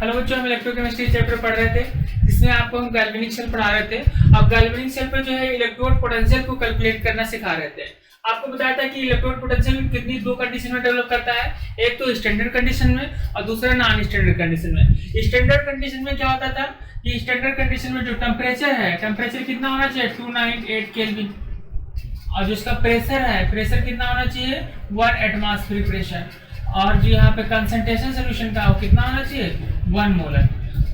Hello बच्चों, हम electrochemistry chapter पढ़ रहे थे जिसमें आपको हम गैल्वेनिक सेल पढ़ा रहे थे। अब गैल्वेनिक सेल पर जो है इलेक्ट्रोड पोटेंशियल को कैलकुलेट करना सिखा रहे थे। आपको बताया था कि इलेक्ट्रोड पोटेंशियल कितनी दो कंडीशन में डेवलप करता है, एक तो स्टैंडर्ड कंडीशन में और दूसरा नॉन स्टैंडर्ड कंडीशन में। स्टैंडर्ड कंडीशन में क्या होता था कि स्टैंडर्ड कंडीशन में जो टेम्परेचर है, टेम्परेचर कितना होना चाहिए 298 केल्विन, और जो इसका प्रेशर है, प्रेशर कितना होना चाहिए 1 एटमॉस्फेरिक प्रेशर, और जो यहाँ पे कंसंट्रेशन सॉल्यूशन का वो कितना होना चाहिए 1 मोलर।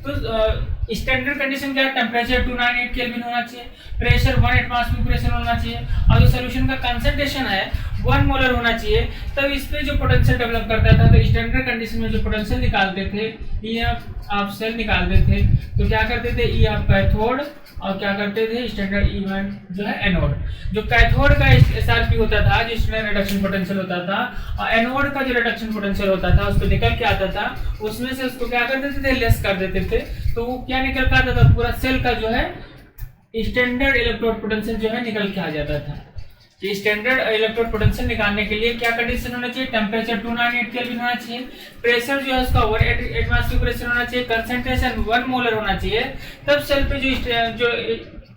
तो स्टैंडर्ड कंडीशन क्या है, टेम्परेचर 298 केल्विन होना चाहिए, प्रेशर 1 एटमॉस्फेरिक प्रेशर होना चाहिए, और जो सॉल्यूशन का कंसंट्रेशन है 1 मोलर होना चाहिए। तब इस पे जो पोटेंशियल डेवलप करता था, तो स्टैंडर्ड कंडीशन में जो पोटेंशियल निकालते थे, ई आप सेल निकालते थे, तो क्या करते थे ई आप कैथोड, और क्या करते थे स्टैंडर्ड ई1 जो है एनोड। जो कैथोड का एसआरपी होता था, जो स्टैंडर्ड रिडक्शन पोटेंशियल होता था, और एनोड का जो रिडक्शन पोटेंशियल होता था, उसको निकल के आता था, उसमें से उसको क्या कर देते थे लेस कर देते थे, तो वो क्या निकल के आता था, पूरा सेल का जो है स्टैंडर्ड इलेक्ट्रोड पोटेंशियल जो है निकल के आ जाता था। कि स्टैंडर्ड इलेक्ट्रोड पोटेंशियल निकालने के लिए क्या कंडीशन होना चाहिए, टेम्परेचर 298 केल्विन होना चाहिए, प्रेशर जो है उसका 1 एटमॉस्फेरिक प्रेशर होना चाहिए, कंसंट्रेशन 1 मोलर होना चाहिए। तब सेल पे जो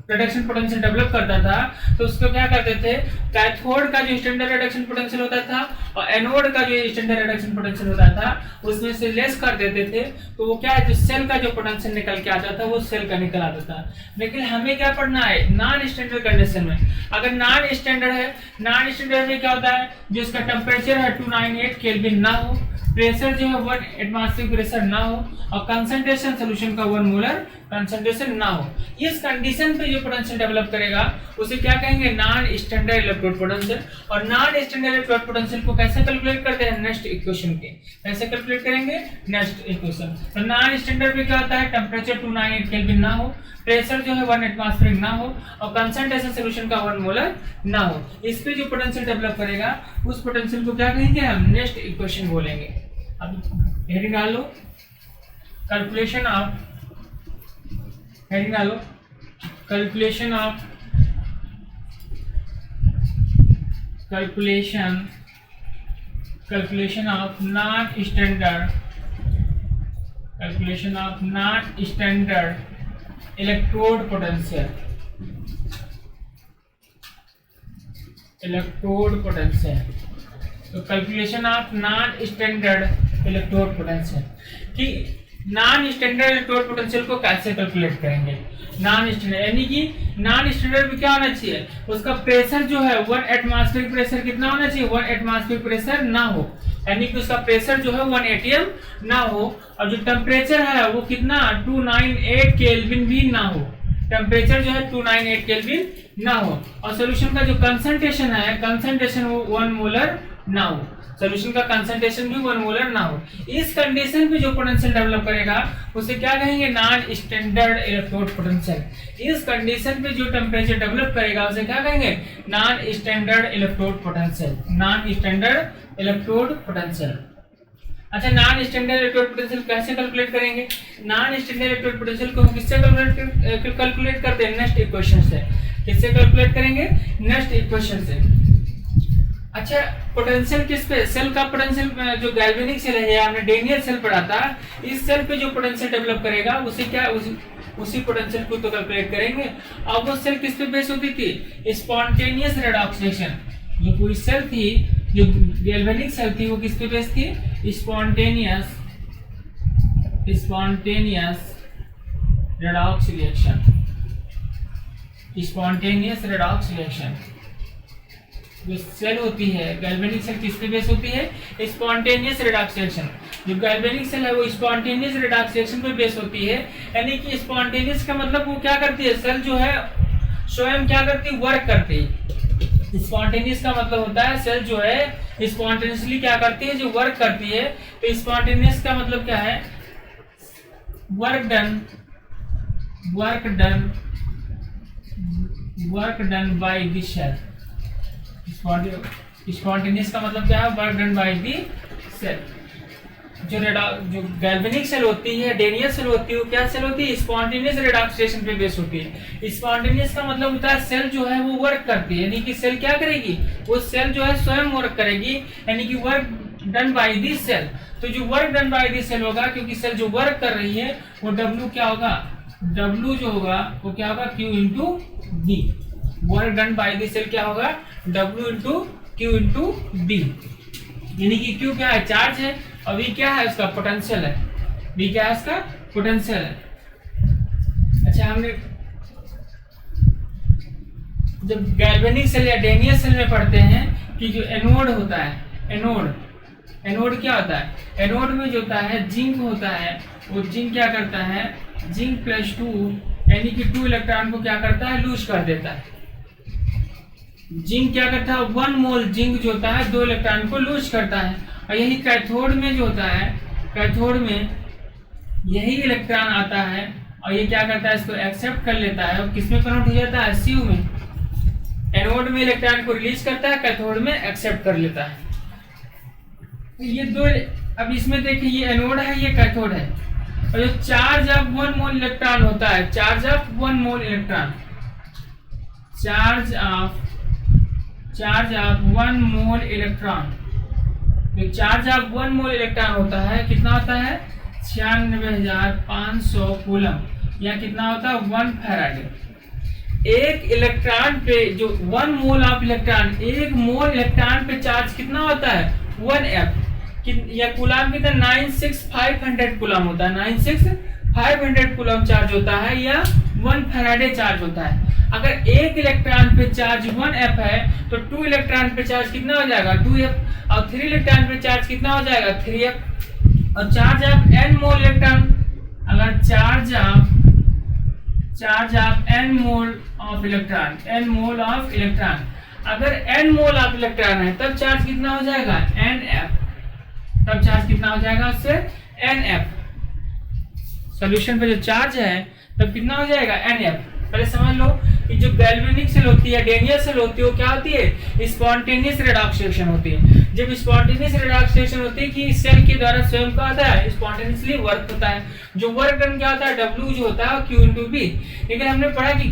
रिडक्शन पोटेंशियल डेवलप करता था, तो उसको क्या करते थे, कैथोड का जो स्टैंडर्ड रिडक्शन पोटेंशियल होता था और एनोड का जो स्टैंडर्ड रिडक्शन पोटेंशियल होता था, उसमें से लेस कर देते थे, तो वो क्या जो सेल का जो पोटेंशियल निकल के आता था वो सेल का निकल आता था। लेकिन हमें क्या पढ़ना है नॉन स्टैंडर्ड कंडीशन में। अगर नॉन स्टैंडर्ड है, नॉन स्टैंडर्ड में क्या होता है, जो इसका टेम्परेचर है 298 केल्विन ना हो, प्रेशर जो है 1 एटमॉस्फेरिक प्रेशर ना हो, और कंसंट्रेशन सॉल्यूशन का 1 मोलर कंसंट्रेशन ना हो, इस कंडीशन पे जो पोटेंशियल डेवलप करेगा उसे क्या कहेंगे नॉन स्टैंडर्ड इलेक्ट्रोड पोटेंशियल। और नॉन स्टैंडर्ड इलेक्ट्रोड पोटेंशियल को कैसे कैलकुलेट करते हैं, नेक्स्ट इक्वेशन के कैसे कैलकुलेट करेंगे, नेक्स्ट इक्वेशन। तो नॉन स्टैंडर्ड में क्या होता है, टेम्परेचर 298 केल्विन ना हो, प्रेशर जो है 1 एटमॉस्फेरिक ना हो, और कंसंट्रेशन सॉल्यूशन का 1 मोलर ना हो, इस पे जो पोटेंशियल डेवलप करेगा उस पोटेंशियल को क्या कहेंगे हम, नेक्स्ट इक्वेशन बोलेंगे। अब हेडिंग डाल लो, कैलकुलेशन ऑफ, हेडिंग डालो calculation of, calculation of non standard, calculation of non standard electrode potential, electrode potential. तो calculation of non standard electrode potential, कि नॉन स्टैंडर्ड इलेक्ट्रोड पोटेंशियल को कैसे कैलकुलेट करेंगे। नॉन स्टैंडर्ड यानी कि नॉन स्टैंडर्ड में क्या होना चाहिए, उसका प्रेशर जो है 1 एटमॉस्फेरिक प्रेशर कितना होना चाहिए, 1 एटमॉस्फेरिक प्रेशर ना हो, यानी कि उसका प्रेशर जो है 1 एटीएम ना हो, और जो टेम्परेचर है वो कितना 298 केल्विन भी ना हो, टेम्परेचर जो है 298 केल्विन ना हो, और सॉल्यूशन का जो कंसंट्रेशन है, कंसंट्रेशन वो 1 मोलर ना हो, सॉल्यूशन का कंसंट्रेशन भी 1 मोलर ना हो। इस कंडीशन पे जो पोटेंशियल डेवलप करेगा उसे क्या कहेंगे, नॉन स्टैंडर्ड इलेक्ट्रोड पोटेंशियल। इस कंडीशन पे जो टेम्परेचर डेवलप करेगा उसे क्या कहेंगे, non standard electrode potential, non standard electrode potential. अच्छा, नॉन स्टैंडर्ड इलेक्ट्रोड पोटेंशियल कैसे कैलकुलेट करेंगे, नॉन स्टैंडर्ड इलेक्ट्रोड पोटेंशियल को हम किससे कैलकुलेट करते हैं, नेक्स्ट इक्वेशन से। किससे कैलकुलेट करेंगे, नेक्स्ट इक्वेशन से। अच्छा, पोटेंशियल किस पे, सेल का पोटेंशियल जो गैल्वेनिक सेल है, हमने डेनियल सेल पढ़ा था, इस सेल पे जो पोटेंशियल डेवलप करेगा उसे क्या उसी पोटेंशियल को तो कैलकुलेट करेंगे। अब वो सेल किस पे बेस होती थी, स्पॉन्टेनियस रेडॉक्सिएशन। जो पूरी सेल थी, जो गैल्वेनिक सेल थी, वो किस पे बेस थी, spontaneous redox reaction, spontaneous redox reaction. जो सेल होती है गैल्वेनिक सेल किस पे बेस होती है, स्पॉन्टेनियस रेडॉक्स रिएक्शन। जो गैल्वेनिक सेल है वो स्पॉन्टेनियस रेडॉक्स रिएक्शन पे बेस होती है, यानी कि स्पॉन्टेनियस का मतलब वो क्या करती है, सेल जो है स्वयं क्या करती है, वर्क करती है। स्पॉन्टेनियस का मतलब होता है सेल जो है स्पॉन्टेनियसली क्या करती है, जो वर्क करती है। तो स्पॉन्टेनियस का मतलब क्या है, work done by the cell. Spontaneous का मतलब क्या है, work done by the cell. जो गैल्वेनिक सेल होती है, डेनियल सेल होती है, वो क्या सेल होती है, स्पॉन्टेनियस रेडॉक्सिएशन पे बेस होती है। स्पॉन्टेनियस का मतलब होता है सेल जो है वो वर्क करती है, यानी कि सेल क्या करेगी, वो सेल जो है स्वयं वर्क करेगी, यानी कि work done by the cell. तो जो work done by the cell होगा, क्योंकि सेल जो वर्क कर रही है वो W क्या होगा, W जो होगा वो क्या होगा, Q into B. Work done by the cell क्या होगा, W into Q into B. यानी कि Q क्या है, चार्ज है, और V क्या है, उसका पोटेंशियल है। V क्या है, उसका पोटेंशियल है। अच्छा, हमने जब गैल्वेनिक सेल या डैनियल सेल में पढ़ते हैं कि जो एनोड होता है, एनोड क्या होता है, एनोड में जो होता है जिंक होता है, वो जिंक क्या करता है, जिंक प्लस 2 यानी कि 2 इलेक्ट्रॉन को क्या करता है, लूज कर देता है। जिंक क्या करता है, 1 मोल जिंक जो होता है 2 इलेक्ट्रॉन को लूज करता है। और यही कैथोड में जो होता है, कैथोड में यही इलेक्ट्रॉन आता है और ये क्या करता है, इसको एक्सेप्ट कर लेता है और किसमें कन्वर्ट हो जाता है, Cu में। एनोड में इलेक्ट्रॉन को रिलीज करता है, कैथोड में एक्सेप्ट कर लेता है। ये दो, अब इसमें देखिए ये एनोड है, ये कैथोड है। और जो चार्ज ऑफ 1 मोल इलेक्ट्रॉन होता है, charge of 1 mole electron, charge of 1 mole electron, जो चार्ज ऑफ 1 मोल इलेक्ट्रॉन होता है कितना होता है, 96,500 कूलम, या कितना होता है 1 फैराडे। एक इलेक्ट्रॉन पे जो 1 मोल ऑफ इलेक्ट्रॉन, एक मोल इलेक्ट्रॉन पे चार्ज कितना होता है, 1F, या कूलम कितना 96,500 कूलम होता है, 96,500 कूलम चार्ज होता है, या 1 फैराडे चार्ज होता है। अगर एक इलेक्ट्रॉन पे चार्ज 1F है तो 2 इलेक्ट्रॉन पे चार्ज कितना हो जाएगा, 2F, और 3 इलेक्ट्रॉन पे चार्ज कितना हो जाएगा, 3F। और charge of n mole electron, अगर charge of n mole of electron, n mole of electron, अगर n मोल ऑफ इलेक्ट्रॉन है तब चार्ज कितना हो जाएगा, nF, तब चार्ज कितना हो जाएगा उससे, nF। सॉल्यूशन पे जो चार्ज है तब कितना हो जाएगा, nF। पहले समझ लो कि जो गैल्वेनिक सेल होती है, डैनियल सेल होती है, वो क्या होती है, स्पॉन्टेनियस रेडॉक्स रिएक्शन होती है। जब स्पॉन्टेनियस रेडॉक्स रिएक्शन होती है कि सेल के द्वारा स्वयं का होता है, स्पॉन्टेनियसली वर्क होता है। जो वर्क डन क्या होता है, W जो होता है Q इंटू बी। लेकिन हमने पढ़ा कि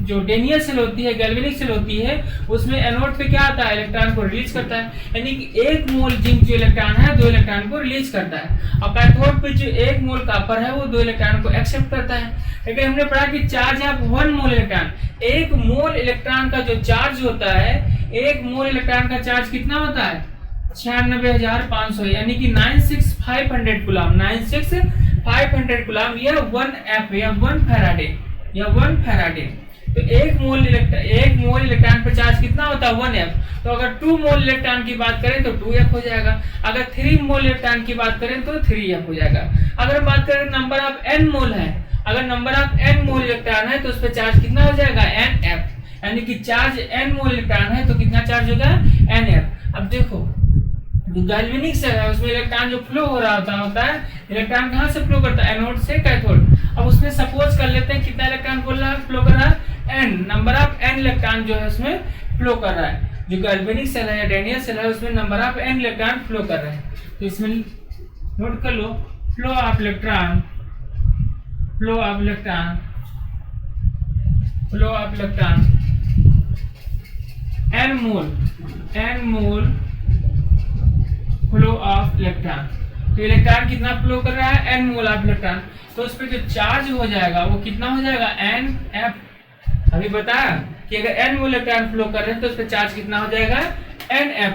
जो डैनियल सेल होती है, गैल्वेनिक सेल होती है, उसमें एनोड पे क्या आता है, इलेक्ट्रॉन को रिलीज करता है, यानी कि 1 मोल जिंक जो इलेक्ट्रॉन है 2 इलेक्ट्रॉन को रिलीज करता है। और कैथोड पे जो 1 मोल कॉपर है वो 2 इलेक्ट्रॉन को एक्सेप्ट करता है। लेकिन हमने पढ़ा कि charge of 1 mole electron, 1 mole electron का जो चार्ज होता है, 1 मोल इलेक्ट्रॉन का चार्ज कितना होता है, 96,500, यानी कि 96,500 कूलम, 96,500 कूलम, या 1F, या 1 फैराडे, या 1 फैराडे। तो 1 मोल इलेक्ट्रॉन पर चार्ज कितना होता है, 1F। तो अगर 2 मोल इलेक्ट्रॉन की बात करें तो 2F हो जाएगा। अगर 3 मोल इलेक्ट्रॉन की बात करें तो 3F हो जाएगा। अगर बात करें नंबर ऑफ n मोल है, अगर number of n mole electron है तो उस पर चार्ज कितना हो जाएगा, nF, यानी कि चार्ज n मोल इलेक्ट्रॉन है तो कितना चार्ज होगा, nF। अब देखो जो गैल्वेनिक सेल है उसमें इलेक्ट्रॉन जो फ्लो हो रहा होता है, इलेक्ट्रॉन कहाँ से फ्लो करता है, एनोड से कैथोड। अब उसमें सपोज कर लेते हैं कितना इलेक्ट्रॉन बोल रहा है, फ्लो कर रहा है n, number of n electron जो है उसमें फ्लो कर रहा है। जो गैल्वेनिक सेल है या डैनियल सेल है उसमें number of n electron flow कर रहे हैं। तो इसमें नोट कर लो, flow of electron n mole flow of electron. तो इलेक्ट्रॉन कितना फ्लो कर रहा है, n मोल ऑफ इलेक्ट्रॉन। तो उस पर जो चार्ज हो जाएगा वो कितना हो जाएगा, nF। अभी बताया कि अगर n मोल इलेक्ट्रॉन फ्लो कर रहे हैं तो उस पर चार्ज कितना हो जाएगा, nF।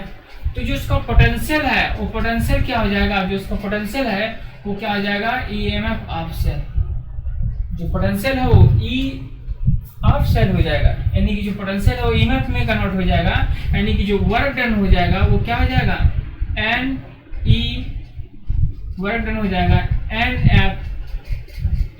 तो जो उसका पोटेंशियल है वो पोटेंशियल क्या हो जाएगा, जो उसका पोटेंशियल है वो क्या हो जाएगा, EMF ऑफ सेल। जो पोटेंशियल है वो E ऑफ सेल हो जाएगा, यानी कि जो पोटेंशियल है वो EMF में कन्वर्ट हो जाएगा, यानी कि जो वर्क डन हो जाएगा वो क्या हो जाएगा, NE, वर्क डन हो जाएगा NF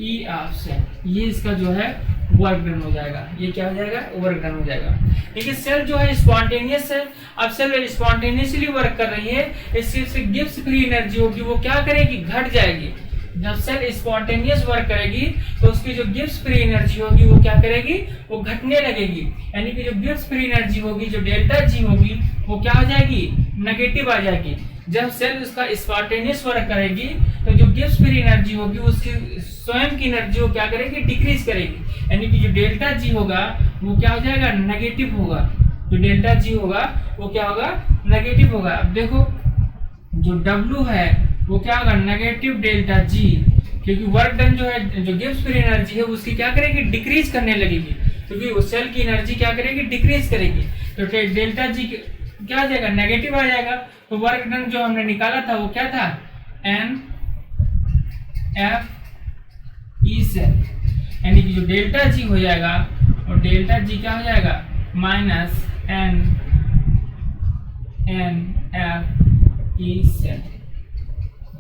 E ऑफ सेल। ये इसका जो है वर्क डन हो जाएगा, ये क्या हो जाएगा, वर्क डन हो जाएगा। लेकिन सेल जो है स्पॉन्टेनियस है, अब सेल स्पॉन्टेनियसली वर्क कर रही है, इससे गिब्स फ्री एनर्जी होगी वो क्या करेगी, घट जाएगी। जब सेल स्पॉन्टेनियस वर्क करेगी तो उसकी जो गिब्स फ्री एनर्जी होगी वो क्या करेगी, वो घटने लगेगी, यानी कि जो गिब्स फ्री एनर्जी होगी, जो डेल्टा G होगी वो क्या हो जाएगी, नेगेटिव आ जाएगी। जब सेल उसका स्पॉन्टेनियस वर्क करेगी तो जो गिब्स फ्री एनर्जी होगी उसकी स्वयं की एनर्जी वो क्या करेगी, डिक्रीज करेगी, यानी कि जो डेल्टा G होगा वो क्या हो जाएगा, नेगेटिव होगा। जो डेल्टा G होगा वो क्या होगा, नेगेटिव होगा। अब देखो जो W है वो क्या होगा नेगेटिव डेल्टा जी, क्योंकि वर्क डन जो है, जो गिब्स फ्री एनर्जी है उसकी क्या करेगी, डिक्रीज करने लगेगी, क्योंकि उस सेल की एनर्जी क्या करेगी, डिक्रीज करेगी। तो डेल्टा जी क्या आ जाएगा, नेगेटिव आ जाएगा। तो वर्क डन जो हमने निकाला था वो क्या था, एन एफ ई सेल, यानी कि जो डेल्टा जी हो जाएगा और डेल्टा जी क्या हो जाएगा, minus N F E cell.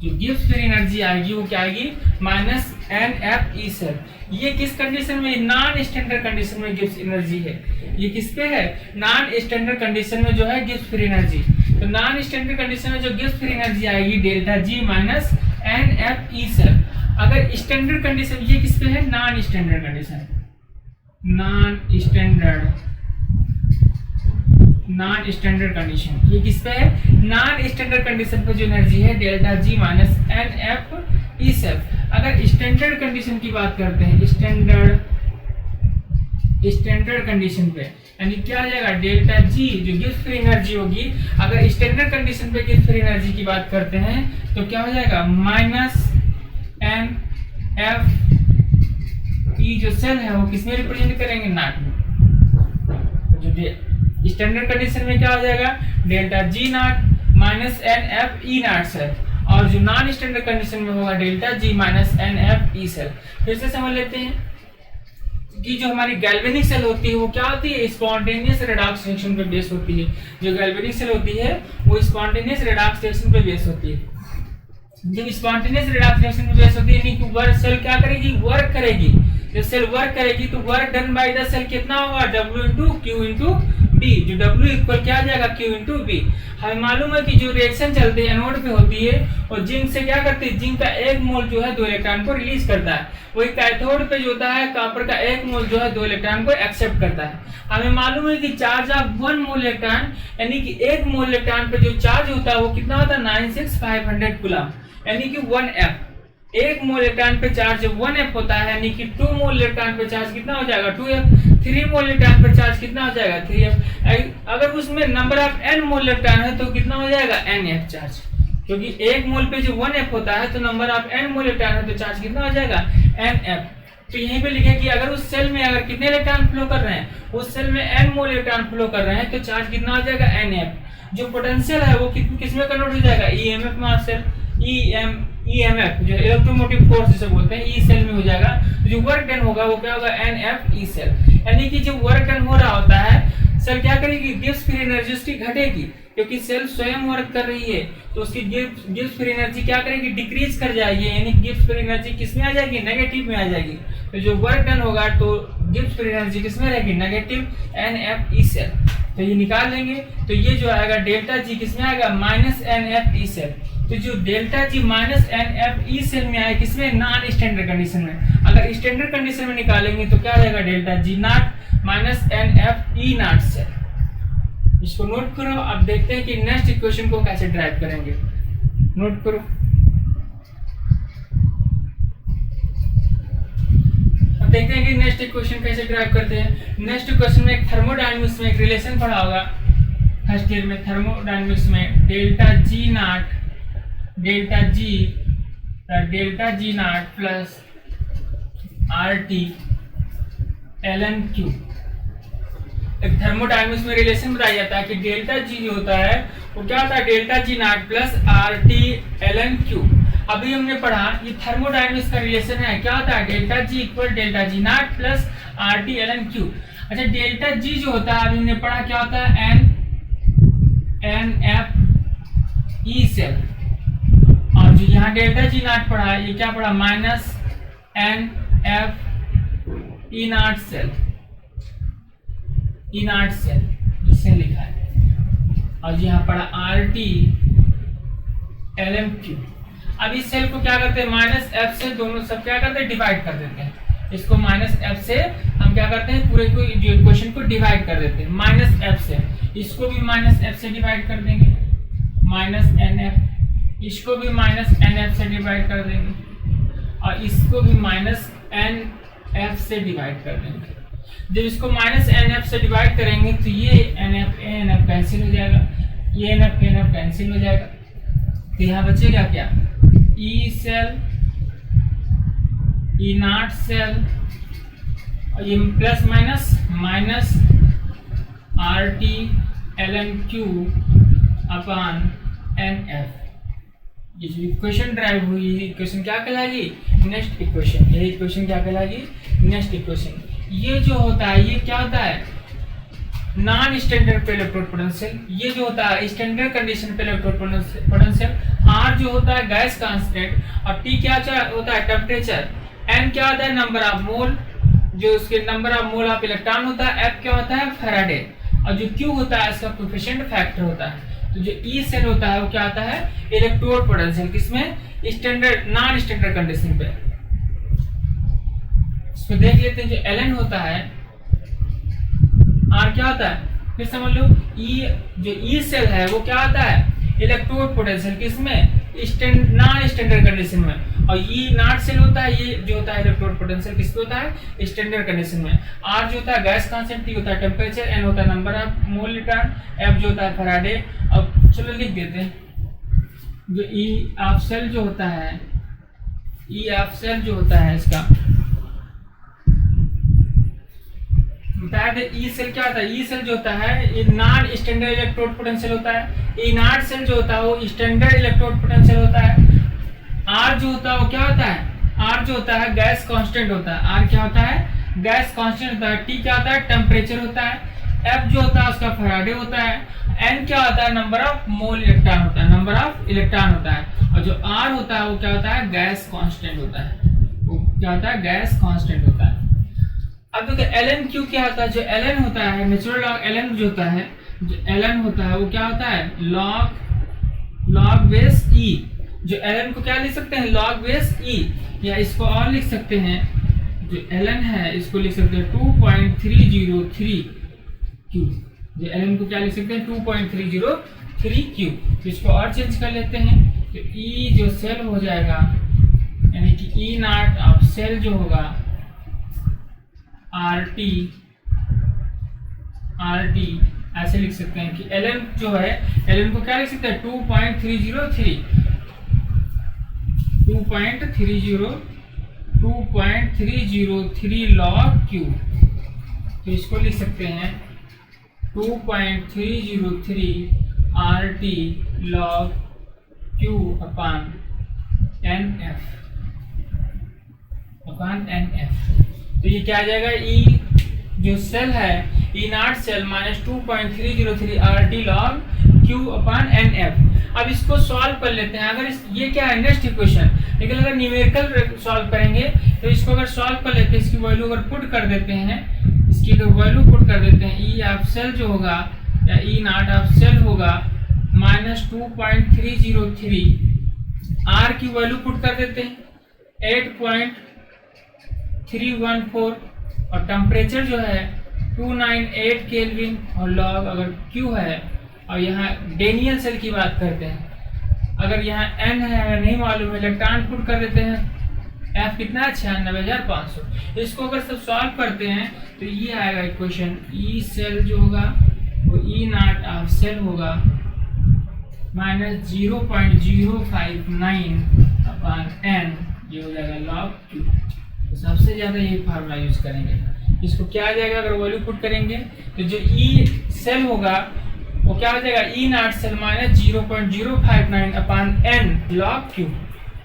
जो गिब्स फ्री एनर्जी आएगी वो क्या आएगी, minus N F E cell. ये किस कंडीशन में, नॉन स्टैंडर्ड कंडीशन में गिब्स एनर्जी है। ये किस पे है, नॉन स्टैंडर्ड कंडीशन में जो है गिब्स फ्री एनर्जी। तो नॉन स्टैंडर्ड कंडीशन में जो गिब्स फ्री एनर्जी आएगी delta G minus N F E cell. अगर स्टैंडर्ड कंडीशन, ये किस पे है, non standard condition, non standard condition, ये किस पे है, नॉन स्टैंडर्ड कंडीशन पे जो एनर्जी है delta G minus N F E cell. अगर स्टैंडर्ड कंडीशन की बात करते हैं, स्टैंडर्ड कंडीशन पे, यानी क्या आ जाएगा, डेल्टा जी जो गिब्स फ्री एनर्जी होगी, अगर स्टैंडर्ड कंडीशन पे गिब्स फ्री एनर्जी की बात करते हैं तो क्या हो जाएगा, माइनस एन एफ ई जो सेल है वो किसमें रिप्रेजेंट करेंगे, नॉट में। जो स्टैंडर्ड कंडीशन में क्या हो जाएगा, delta G naught minus N F E naught cell, और जो नॉन स्टैंडर्ड कंडीशन में होगा delta G minus N F E cell. फिर से समझ लेते हैं कि जो हमारी गैल्वेनिक सेल होती है वो क्या होती है, स्पॉन्टेनियस रेडॉक्स रिएक्शन पे बेस होती है। जो गैल्वेनिक सेल होती है वो स्पॉन्टेनियस रेडॉक्स रिएक्शन पे बेस होती है। जब स्पॉन्टेनियस रेडॉक्स रिएक्शन पे बेस होती है, यानी कि वर्क सेल क्या करेगी, वर्क करेगी। जब सेल वर्क करेगी तो work done by the cell कितना होगा, W into Q into B, जो W इक्वल क्या आ जाएगा, Q इंटू B। हमें मालूम है कि जो रिएक्शन चलती है एनोड पे होती है और जिंक से क्या करती है, जिंक का एक मोल जो है 2 इलेक्ट्रॉन को रिलीज करता है। वही कैथोड पे जो होता है कॉपर का एक मोल जो है 2 इलेक्ट्रॉन को एक्सेप्ट करता है। हमें मालूम है कि चार्ज ऑफ 1 मोल इलेक्ट्रॉन, यानी कि एक मोल इलेक्ट्रॉन पे जो चार्ज होता है वो कितना होता है, 96500 कूलम, यानी कि 1F। एक मोल इलेक्ट्रॉन पे चार्ज 1F होता है, यानी कि 2 मोल इलेक्ट्रॉन पे चार्ज कितना हो जाएगा, 2F। 3 मोल इलेक्ट्रॉन पे चार्ज कितना हो जाएगा, 3F। अगर उसमें number of n mole electron है तो कितना हो जाएगा, NF चार्ज, क्योंकि एक मोल पे जो 1F होता है तो number of n mole electron है तो चार्ज कितना हो जाएगा, NF। तो यहीं पे लिखे कि अगर उस सेल में अगर कितने इलेक्ट्रॉन फ्लो कर रहे हैं, उस सेल में n मोल इलेक्ट्रॉन फ्लो कर रहे हैं तो चार्ज कितना हो जाएगा, NF। जो पोटेंशियल है वो किस में कन्वर्ट हो जाएगा, EMF में, सेल EMF जो इलेक्ट्रोमोटिव फोर्स जिसे बोलते हैं, ई सेल में हो जाएगा। तो जो वर्क डन होगा वो क्या होगा, NF ई सेल। यानी कि जब वर्क डन हो रहा होता है सेल क्या करेगी, गिब्स फ्री एनर्जी उसकी घटेगी, क्योंकि सेल स्वयं वर्क कर रही है तो उसकी गिब्स फ्री एनर्जी क्या करेगी, डिक्रीज कर जाएगी, यानी गिब्स फ्री एनर्जी किसमें आ जाएगी, नेगेटिव में आ जाएगी। तो जो वर्क डन होगा तो गिब्स फ्री एनर्जी किसमें रहेगी, नेगेटिव NF ई सेल। तो ये निकाल लेंगे तो ये जो आएगा डेल्टा जी किसमें आएगा, माइनस NF ई सेल। तो जो delta G minus NF E cell में आए किसमें, नॉन स्टैंडर्ड कंडीशन में। अगर स्टैंडर्ड कंडीशन में निकालेंगे तो क्या आ जाएगा, delta G naught minus NF E naught cell. इसको नोट करो। अब देखते हैं कि नेक्स्ट इक्वेशन को कैसे ड्राइव करेंगे। नोट करो। अब देखते हैं कि नेक्स्ट इक्वेशन कैसे ड्राइव करते हैं। नेक्स्ट इक्वेशन में थर्मोडायनामिक्स में एक रिलेशन पढ़ा होगा फर्स्ट ईयर में, थर्मोडायनामिक्स में delta G not plus RT ln Q। एक थर्मोडायनामिक्स में रिलेशन बताया जाता है कि डेल्टा जी जो होता है वो क्या होता है, delta G not plus RT ln Q। अभी हमने पढ़ा ये थर्मोडायनामिक्स का रिलेशन है, क्या होता है, delta ji equal delta G not plus RT ln Q। अच्छा, डेल्टा जी जो होता है अभी हमने पढ़ा क्या होता है, NF ई सेल, और जो यहाँ डेल्टा जी नॉट पढ़ा है ये क्या पढ़ा, minus NF E naught cell, E naught cell जिससे लिखा है, और यहाँ पढ़ा RT ln Q। अब इस सेल को क्या करते हैं, माइनस F से दोनों सब क्या करते हैं, डिवाइड कर देते हैं। इसको माइनस F से हम क्या करते हैं, पूरे को जो इक्वेशन को डिवाइड कर देते हैं माइनस F से। इसको भी माइनस F से डिवाइड कर देंगे, माइनस NF। इसको भी माइनस NF से डिवाइड कर देंगे, और इसको भी माइनस NF से डिवाइड कर देंगे। जब इसको माइनस NF से डिवाइड करेंगे तो ये NF कैंसिल हो जाएगा, ये NF कैंसिल हो जाएगा, तो यहाँ बचेगा क्या, E cell, E naught cell, और ये plus minus R T L N Q upon N F. ये जो इक्वेशन ड्राइव हुई, इक्वेशन क्या कहलाएगी? Next equation. ये इक्वेशन क्या कहलाएगी? Next equation. ये जो होता है, ये क्या होता है? नॉन स्टैंडर्ड पे इलेक्ट्रोड पोटेंशियल। ये जो होता है स्टैंडर्ड कंडीशन पे इलेक्ट्रोड पोटेंशियल। आर जो होता है गैस कांस्टेंट, और टी क्या होता है? टेम्परेचर। एन क्या होता है? नंबर ऑफ मोल, जो उसके number of mole of electron होता है। एफ क्या होता है? फैराडे। और जो क्यू होता है इसका कोएफिशिएंट फैक्टर होता है। तो जो ई सेल होता है वो क्या आता है? Electrode potential. किसमें? स्टैंडर्ड नॉन स्टैंडर्ड कंडीशन पे। इसको देख लेते हैं। जो एल होता है, आर क्या होता है? फिर समझ लो, ई जो ई सेल है वो क्या होता है? Electrode potential. किसमें? नॉन स्टैंडर्ड कंडीशन में। और ई नॉट सेल होता है, ये जो होता है इलेक्ट्रोड पोटेंशियल किसमें होता है? स्टैंडर्ड कंडीशन में। आर जो होता है गैस कांस्टेंट, टी होता है टेम्परेचर, एन होता है number of mole electron, F जो होता है फैराडे। अब चलो लिख देते हैं। जो ई ऑफ सेल जो होता है, ई ऑफ सेल जो होता है इसका बता दे। ई सेल क्या होता है? ई सेल जो होता है ये नॉन स्टैंडर्ड इलेक्ट्रोड पोटेंशियल होता है। ई नॉट सेल जो होता है वो स्टैंडर्ड इलेक्ट्रोड पोटेंशियल होता है। आर जो होता है वो क्या होता है? आर जो होता है गैस कांस्टेंट होता है। आर क्या होता है? गैस कांस्टेंट होता है। टी क्या होता है? टेम्परेचर होता है। एफ जो होता है उसका फैराडे होता है। एन क्या होता है? नंबर ऑफ मोल इलेक्ट्रॉन होता है, नंबर ऑफ इलेक्ट्रॉन होता है। और जो आर होता है वो क्या होता है? गैस कांस्टेंट होता है। वो क्या होता है? गैस कांस्टेंट होता है। अब देखो एल एन क्यू क्या होता है? जो एल एन होता है नेचुरल लॉग एल एन जो होता है, जो एल एन होता है वो क्या होता है? लॉग बेस ई। जो एल एन को क्या लिख सकते हैं? लॉग बेस ई। या इसको और लिख सकते हैं, जो एल एन है इसको लिख सकते हैं 2.303 क्यू। जो एल एन को क्या लिख सकते हैं? 2.303 क्यू। तो इसको और चेंज कर लेते हैं। तो ई जो सेल हो जाएगा, यानी कि ई नॉट ऑफ सेल जो होगा आर टी ऐसे लिख सकते हैं कि एल एन जो है, एल एन को क्या लिख सकते हैं? 2.303 लॉग क्यू। तो इसको लिख सकते हैं 2.303 R T log Q upon N F. तो ये क्या आ जाएगा? ई जो सेल है E naught cell minus 2.303 R T log Q upon N F. अब इसको सॉल्व कर लेते हैं। अगर ये क्या है? Next equation. लेकिन अगर न्यूमेरिकल सॉल्व करेंगे तो इसको अगर सॉल्व कर लेते हैं, इसकी वैल्यू अगर पुट कर देते हैं, इसकी अगर वैल्यू पुट कर देते हैं, ई ऑफ सेल जो होगा या ई नॉट ऑफ सेल होगा माइनस 2.303, आर की वैल्यू पुट कर देते हैं 8.314, और टेम्परेचर जो है 298 केल्विन, और लॉग अगर क्यू है, और यहाँ डेनियल सेल की बात करते हैं, अगर यहाँ एन है नहीं मालूम है, इलेक्ट्रॉन पुट कर देते हैं। एफ कितना है? 96,500। इसको अगर सब सॉल्व करते हैं तो ये आएगा इक्वेशन। ई सेल जो होगा वो ई नॉट ऑफ सेल होगा माइनस 0.059 अपॉन एन, ये हो जाएगा लॉग क्यू। तो सबसे ज़्यादा ये फार्मूला यूज करेंगे। इसको क्या आ जाएगा? अगर वैल्यू पुट करेंगे तो जो ई सेल होगा वो क्या हो जाएगा? E naught cell minus 0.059 upon N log Q.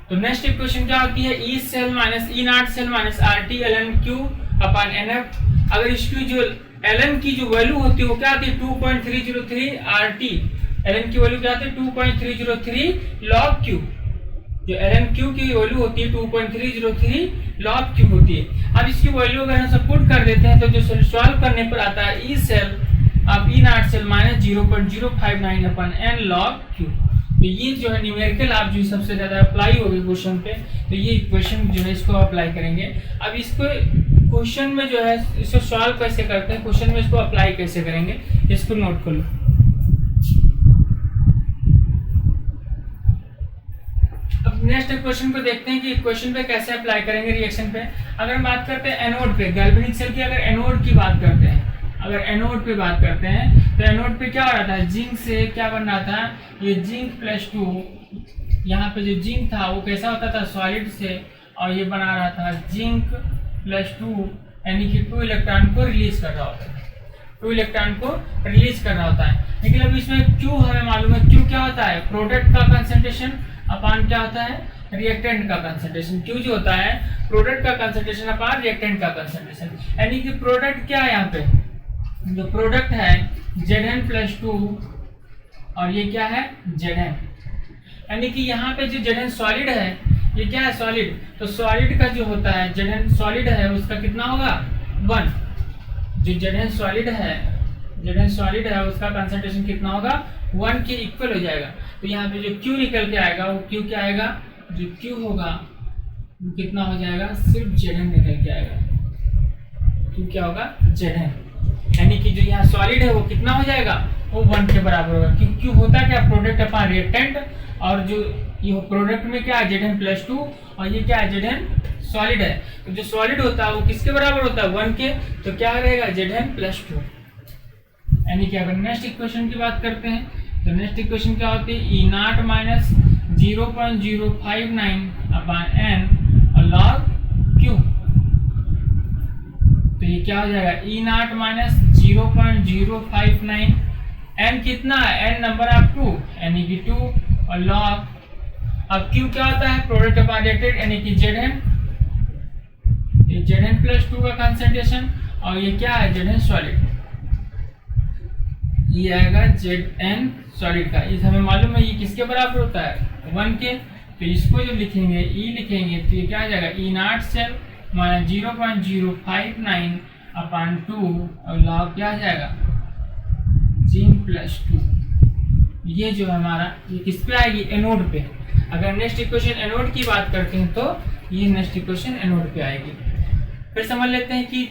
तो नेक्स्ट इक्वेशन क्या होती है? E cell minus E naught cell minus R T L N Q upon N F. अगर इसकी जो एल एन की जो वैल्यू होती है वो क्या आती है? 2.303 आर टी। एल एन की वैल्यू क्या आती है? 2.303 लॉग क्यू। जो एल एन क्यू की वैल्यू होती है 2.303 लॉग क्यू होती है। अब इसकी वैल्यू अगर हम सब पुट कर देते हैं तो जो सॉल्व करने पर आता है ई सेल अब E naught cell minus 0.059 upon N log Q. तो ये जो है न्यूमेरिकल आप जो सबसे ज्यादा अप्लाई होगी क्वेश्चन पे, तो ये इक्वेशन जो है इसको अप्लाई करेंगे। अब इसको क्वेश्चन में जो है इसको सॉल्व कैसे करते हैं, क्वेश्चन में इसको अप्लाई कैसे करेंगे, इसको नोट कर लो। अब नेक्स्ट क्वेश्चन को देखते हैं कि क्वेश्चन पे कैसे अप्लाई करेंगे रिएक्शन पे। अगर हम बात करते हैं एनोड पे, गैल्वेनिक सेल की अगर एनोड की बात करते हैं, अगर एनोड पे बात करते हैं तो एनोड पे क्या हो रहा था, जिंक से क्या बन रहा था, ये जिंक +2 यहाँ पे जो जिंक था वो कैसा होता था, सॉलिड से, और ये बना रहा था जिंक +2 यानी कि 2 इलेक्ट्रॉन को रिलीज कर रहा होता है, 2 इलेक्ट्रॉन को रिलीज कर रहा होता है। लेकिन अब इसमें Q हमें मालूम है, Q क्या होता है, प्रोडक्ट का कंसंट्रेशन अपान क्या होता है, रिएक्टेंट का कंसंट्रेशन। Q जो होता है प्रोडक्ट का कंसंट्रेशन अपान रिएक्टेंट का कंसंट्रेशन, यानी कि प्रोडक्ट क्या है, यहाँ पे जो प्रोडक्ट है Zn+2 और ये क्या है Zn, यानी कि यहाँ पे जो Zn सॉलिड है, ये क्या है सॉलिड, तो सॉलिड का जो होता है Zn सॉलिड है उसका कितना होगा 1, जो Zn सॉलिड है उसका कंसंट्रेशन कितना होगा 1 के इक्वल हो जाएगा। तो यहाँ पे जो Q निकल के आएगा वो Q क्या आएगा, जो Q होगा वो कितना हो जाएगा, सिर्फ Zn निकल के आएगा, Q क्या होगा Zn, यानी कि जो यहाँ सॉलिड है वो कितना हो जाएगा, वो 1 के बराबर होगा। क्यों होता क्या, प्रोडक्ट अपॉन रिएक्टेंट, और जो ये प्रोडक्ट में क्या है Zn+2 और ये क्या है Zn सॉलिड है, तो जो सॉलिड होता है वो किसके बराबर होता है 1 के, तो क्या रहेगा Zn+2। यानी कि अगर नेक्स्ट इक्वेशन की बात करते हैं तो नेक्स्ट इक्वेशन क्या होती है, E0 - 0.059 अपान n और log Q, तो ये क्या हो जाएगा E0 - 0.059, n कितना है, n नंबर ऑफ 2 यानी कि 2 और log, अब Q क्या होता है, प्रोडक्ट अपॉन रिएक्टेंट यानी कि Zn, ये Zn+2 का कंसंट्रेशन, और ये क्या है Zn सॉलिड, ये आएगा Zn सॉलिड का, ये हमें मालूम है ये किसके बराबर होता है 1 के, तो इसको जब लिखेंगे E लिखेंगे तो ये क्या आ जाएगा E0 से - 0.059 अपान 2 और log क्या आ जाएगा Zn+2। ये जो हमारा ये किस पे आएगी, एनोड पे। अगर नेक्स्ट इक्वेशन एनोड की बात करते हैं तो ये नेक्स्ट इक्वेशन एनोड पे आएगी। फिर समझ लेते हैं कि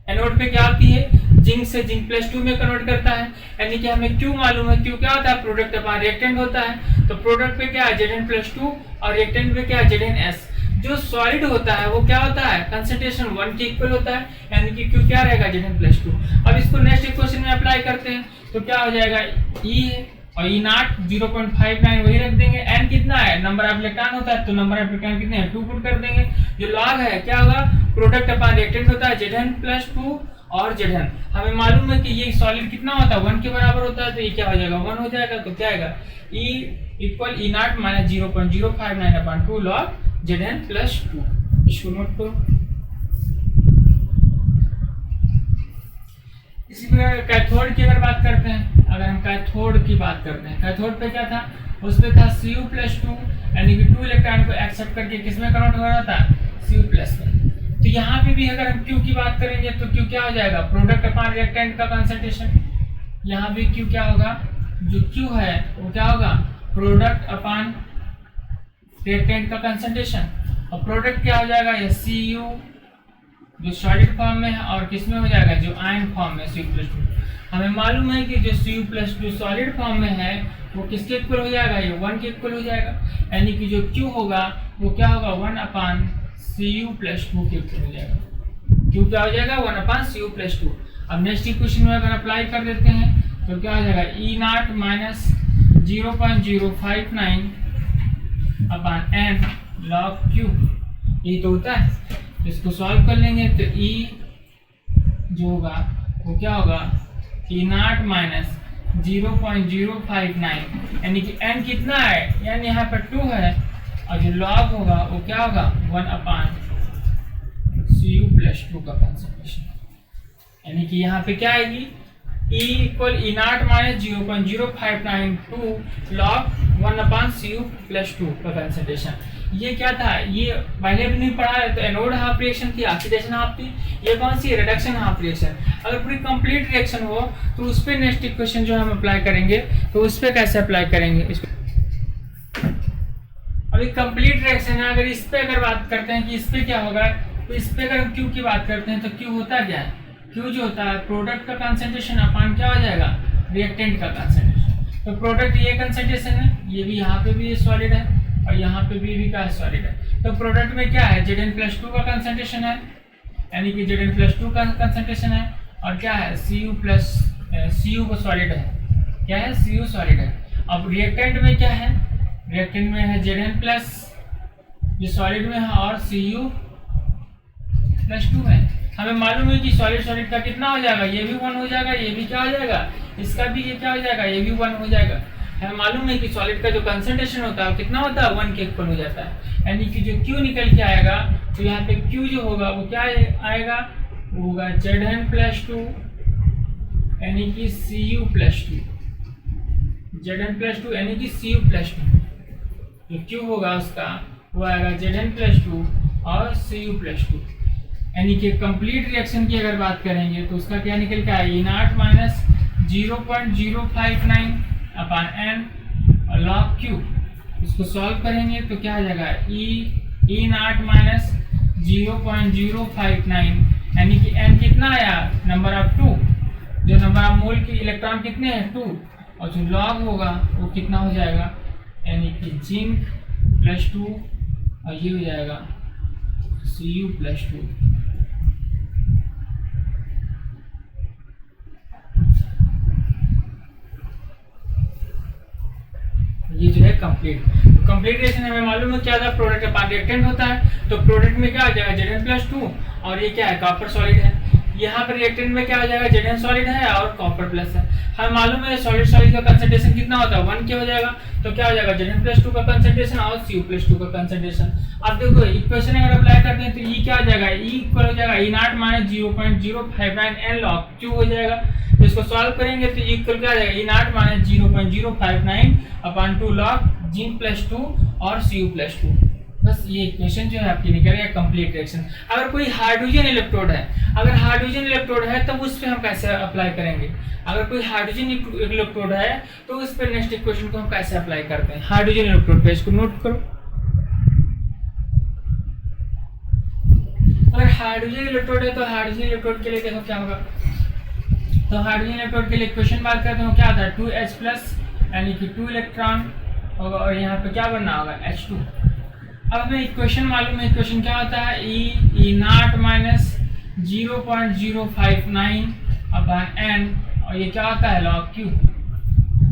एनोड पे क्या होती है, जिंक से Zn+2 में कन्वर्ट करता है, यानी कि हमें Q मालूम है, Q क्या होता है, प्रोडक्ट अपॉन रिएक्टेंट होता है, तो प्रोडक्ट पे क्या है Zn+2 और रिएक्टेंट पे क्या है Zns। जो सॉलिड होता है वो क्या होता है, कंसंट्रेशन 1 के इक्वल होता है, यानी कि Q क्या रहेगा Zn+2। अब इसको नेक्स्ट इक्वेशन में अप्लाई करते हैं तो क्या हो जाएगा, E है और E0 0.59 वही रख देंगे, n कितना है, नंबर ऑफ इलेक्ट्रॉन होता है तो नंबर ऑफ इलेक्ट्रॉन कितने हैं 2 पुट कर देंगे, जो log है क्या होगा, प्रोडक्ट अपॉन रिएक्टेंट होता है Zn+2 और Zn, हमें मालूम है कि ये सॉलिड कितना होता है 1 के बराबर होता है, तो ये क्या हो जाएगा 1 हो जाएगा, तो क्या आएगा E = E0 - 0.059 अपान 2 log Zn+2। इसको नोट करो। इसी प्रकार कैथोड की अगर बात करते हैं, अगर हम कैथोड की बात करते हैं, कैथोड पे क्या था, उस पे था Cu+2 यानी कि 2 इलेक्ट्रॉन को एक्सेप्ट करके किसमें कन्वर्ट हो रहा था, Cu+ में। तो यहाँ पे भी अगर हम Q की बात करेंगे तो Q क्या हो जाएगा, प्रोडक्ट अपॉन रिएक्टेंट का कंसंट्रेशन, यहाँ भी Q क्या होगा, जो Q है वो क्या होगा, प्रोडक्ट अपॉन रिएक्टेंट का कंसंट्रेशन, और प्रोडक्ट क्या हो जाएगा, ये Cu जो सॉलिड फॉर्म में है और किसमें हो जाएगा, जो आयन फॉर्म में Cu+2। हमें मालूम है कि जो Cu+2 सॉलिड फॉर्म में है वो किसके इक्वल हो जाएगा, ये 1 के इक्वल हो जाएगा, यानी कि जो Q होगा वो क्या होगा 1 अपान Cu+2 के इक्वल हो जाएगा। Q क्या हो जाएगा 1 अपान Cu+2। अब नेक्स्ट इक्वेशन में अगर अप्लाई कर देते हैं तो क्या हो जाएगा E0 - 0.059 अपान n log Q, यही तो होता है। इसको सॉल्व कर लेंगे तो E जो होगा वो क्या होगा E0 - 0.059 यानी कि n कितना है, यानी यहाँ पर 2 है, और जो log होगा वो क्या होगा 1 अपान Cu+2 का कंसंट्रेशन, यानी कि यहाँ पे क्या आएगी E = E0 - 0.0592 log 1 अपान Cu+2 का कंसंट्रेशन। ये क्या था, ये पहले भी नहीं पढ़ा है, तो एनोड हाफ रिएक्शन थी, ऑक्सीडेशन हाफ थी, ये कौन सी रिडक्शन हाफ रिएक्शन। अगर पूरी कंप्लीट रिएक्शन हो तो उस पे नेक्स्ट इक्वेशन जो हम अप्लाई करेंगे तो उस पे कैसे अप्लाई करेंगे, इस अभी कंप्लीट रिएक्शन है। अगर इस पे अगर बात करते हैं कि इस पे क्या होगा, तो इस पे अगर Q की बात करते हैं तो Q होता क्या है, Q जो होता है प्रोडक्ट का कंसंट्रेशन अपान क्या हो जाएगा, रिएक्टेंट का कंसंट्रेशन। तो प्रोडक्ट ये कंसंट्रेशन है, ये भी यहाँ पे भी ये सॉलिड है और यहाँ पे भी क्या सॉलिड है, तो प्रोडक्ट में क्या है Zn+2 का कंसंट्रेशन है, यानी कि Zn+2 का कंसंट्रेशन है, और क्या है Cu को सॉलिड है, क्या है Cu सॉलिड है। अब रिएक्टेंट में क्या है, रिएक्टेंट में है Zn प्लस, ये सॉलिड में है, और Cu प्लस 2 है। हमें मालूम है कि सॉलिड सॉलिड का कितना हो जाएगा, ये भी 1 हो जाएगा, ये भी क्या हो जाएगा, इसका भी ये क्या हो जाएगा, ये भी 1 हो जाएगा। हमें मालूम है कि सॉलिड का जो कंसंट्रेशन होता है वो कितना होता है, 1 के इक्वल हो जाता है। यानी कि जो Q निकल के आएगा, तो यहाँ पे Q जो होगा वो क्या आएगा, वो होगा Zn प्लस 2 यानी कि Cu प्लस 2, Zn प्लस 2 यानी कि Cu प्लस 2। जो Q होगा उसका वो आएगा Zn प्लस 2 और Cu प्लस 2। यानी कि कंप्लीट रिएक्शन की अगर बात करेंगे तो उसका क्या निकल के आएगा, E0 minus 0.059 upon n log Q। इसको सॉल्व करेंगे तो क्या आ जाएगा, E0 माइनस 0.059 यानी कि n कितना आया, नंबर ऑफ 2, जो नंबर ऑफ मोल के इलेक्ट्रॉन कितने हैं 2, और जो लॉग होगा वो कितना हो जाएगा, यानी कि जिंक प्लस 2 और ये हो जाएगा Cu प्लस 2। ये जो है कंप्लीट रिएक्शन हमें मालूम है क्या था, प्रोडक्ट का पार्ट रिएक्टेंट होता है, तो प्रोडक्ट में क्या आ जाएगा Zn प्लस 2, और ये क्या है, कॉपर सॉलिड है। यहाँ पर रिएक्टेंट में क्या आ जाएगा, Zn सॉलिड है और कॉपर प्लस है। हमें मालूम है सॉलिड सॉलिड का कंसंट्रेशन कितना होता है, 1 के हो जाएगा, तो क्या हो जाएगा Zn प्लस 2 का कंसंट्रेशन और Cu प्लस 2 का कंसंट्रेशन। अब देखो इक्वेशन अगर अप्लाई करते हैं तो E क्या आ जाएगा, E इक्वल हो जाएगा E0 minus 0.059 n log Q हो जाएगा। तो इसको सॉल्व करेंगे तो E इक्वल क्या आ जाएगा, E0 minus 0.059 upon 2 log zinc plus 2 और Cu प्लस 2। बस ये इक्वेशन जो है आपकी निकल गया कंप्लीट रिएक्शन। अगर कोई हाइड्रोजन इलेक्ट्रोड है, अगर हाइड्रोजन इलेक्ट्रोड है तब उस पर हम कैसे अप्लाई करेंगे, अगर कोई हाइड्रोजन इलेक्ट्रोड है तो उस पर नेक्स्ट इक्वेशन को हम कैसे अप्लाई करते हैं, हाइड्रोजन इलेक्ट्रोड पे इसको नोट करो। अगर हाइड्रोजन इलेक्ट्रोड है तो हाइड्रोजन इलेक्ट्रोड के लिए देखो क्या होगा, तो हाइड्रोजन इलेक्ट्रोड के लिए इक्वेशन बात करते हैं क्या आता है, 2H प्लस यानी कि 2 इलेक्ट्रॉन होगा, और यहाँ पे क्या बनना होगा, H2। अब हमें इक्वेशन मालूम है, इक्वेशन क्या होता है, E0 माइनस 0.059 अपॉन n, और ये क्या होता है, log Q।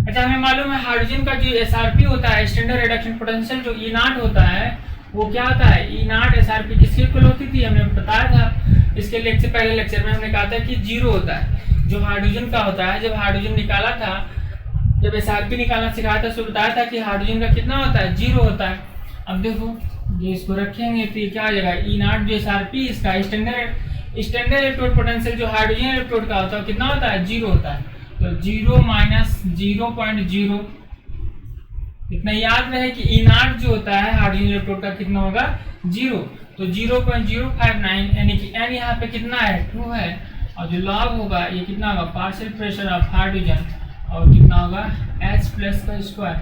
अच्छा हमें मालूम है हाइड्रोजन का जो SRP होता है, स्टैंडर्ड रिडक्शन पोटेंशियल, जो E0 होता है वो क्या होता है, E0 SRP किसके इक्वल होती थी, हमने बताया था इसके लेक्चर, पहले लेक्चर में हमने कहा था कि 0 होता है जो हाइड्रोजन का होता है। जब हाइड्रोजन निकाला था, जब SRP निकालना सिखाया था तो बताया था कि हाइड्रोजन का कितना होता है, 0 होता है। अब देखो ये इसको रखेंगे तो ये क्या आ जाएगा, E0 जो SRP इसका स्टैंडर्ड इलेक्ट्रोड पोटेंशियल जो हाइड्रोजन इलेक्ट्रोड का होता है कितना होता है, 0 होता है। तो 0 माइनस 0.0, इतना याद रहे कि E0 जो होता है हाइड्रोजन इलेक्ट्रोड का कितना होगा, 0। तो 0.059 यानी कि n यहाँ पे कितना है, 2 है, और जो लॉग होगा ये कितना होगा, पार्शियल प्रेशर ऑफ हाइड्रोजन, और कितना होगा H प्लस का स्क्वायर।